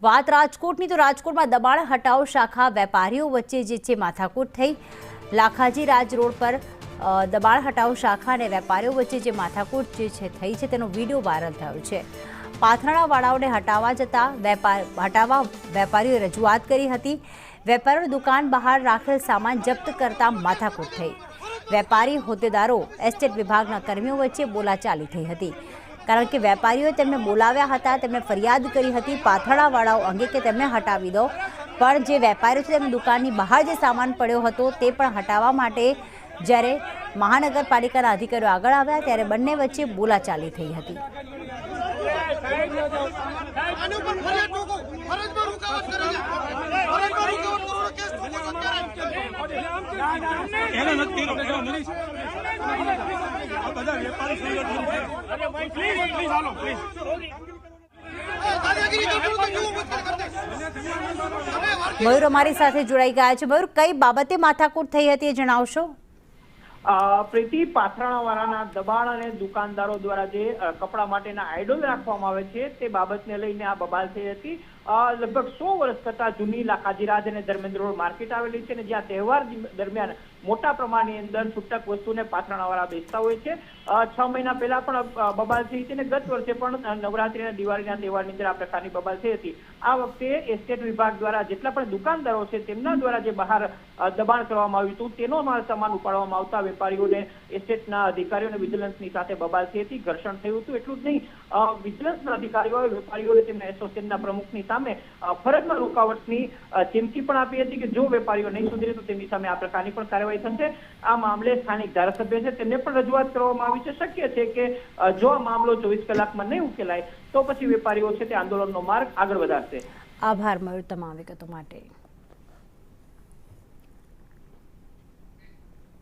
વાત રાજકોટની તો રાજકોટમાં દબાણ હટાવ શાખા વેપારીઓ વચ્ચે જે છે માથાકૂટ થઈ। લાખાજી રાજ રોડ પર દબાણ હટાવ શાખા અને વેપારીઓ વચ્ચે જે માથાકૂટ જે છે થઈ છે તેનો વિડીયો વાયરલ થયો છે। પાથરણાવાળાઓને હટાવવા વેપારીઓએ રજૂઆત કરી હતી। વેપારીઓની દુકાન બહાર રાખેલ સામાન જપ્ત કરતા માથાકૂટ થઈ। વેપારી હોદ્દેદારો એસ્ટેટ વિભાગના કર્મીઓ વચ્ચે બોલાચાલી થઈ હતી, કારણ કે વેપારીઓએ તેમને બોલાવ્યા હતા, તેમને ફરિયાદ કરી હતી પાથરણાવાળાઓ અંગે કે તેમને હટાવી દો, પણ જે વેપારીઓ છે તેમની દુકાનની બહાર જે સામાન પડ્યો હતો તે પણ હટાવવા માટે જ્યારે મહાનગરપાલિકાના અધિકારીઓ આગળ આવ્યા ત્યારે બંને વચ્ચે બોલાચાલી થઈ હતી। મયુર અમારી સાથે જોડાઈ ગયા છે। મયુર, કઈ બાબતે માથાકૂટ થઈ હતી એ જણાવશો? પ્રીતિ, પાથરણાવાળાના દબાણ અને દુકાનદારો દ્વારા જે કપડા માટેના આઈડોલ રાખવામાં આવે છે તે બાબતને લઈને આ બબાલ થઈ હતી। લગભગ 100 વર્ષ કરતા જૂની લાખાજીરાજ અને ધર્મેન્દ્ર રોડ માર્કેટ આવેલી છે, જ્યાં તહેવાર દરમિયાન મોટા પ્રમાણની અંદર છૂટક વસ્તુને પાથરણાવાળા બેચતા હોય છે। 6 મહિના પહેલા પણ બબાલ થઈ હતી અને ગત વર્ષે પણ નવરાત્રી અને દિવાળીના તહેવારની અંદર આ પ્રકારની બબાલ થઈ હતી। આ વખતે એસ્ટેટ વિભાગ દ્વારા જેટલા પણ દુકાનદારો છે તેમના દ્વારા જે બહાર દબાણ કરવામાં આવ્યું હતું તેનો માલ સામાન ઉપાડવામાં આવતા વેપારીઓને એસ્ટેટના અધિકારીઓને વિજિલન્સની સાથે બબાલ થઈ હતી, ઘર્ષણ થયું હતું। એટલું જ નહીં, વિજિલન્સના અધિકારીઓએ વેપારીઓને તેમના એસોસિએશનના પ્રમુખની સામે ફરજમાં રોકાવટની ચીમકી પણ આપી હતી કે જો વેપારીઓ નહીં સુધરે તો તેમની સામે આ પ્રકારની પણ કાર્યવાહી થશે। આ મામલે સ્થાનિક ધારાસભ્ય છે તેમને પણ રજૂઆત કરવામાં આવી છે। શક્ય છે કે જો આ મામલો 24 કલાકમાં નહીં ઉકેલાય તો પછી વેપારીઓ છે તે આંદોલનનો માર્ગ આગળ વધારશે। આભાર મયુર તમામ વિગતો માટે।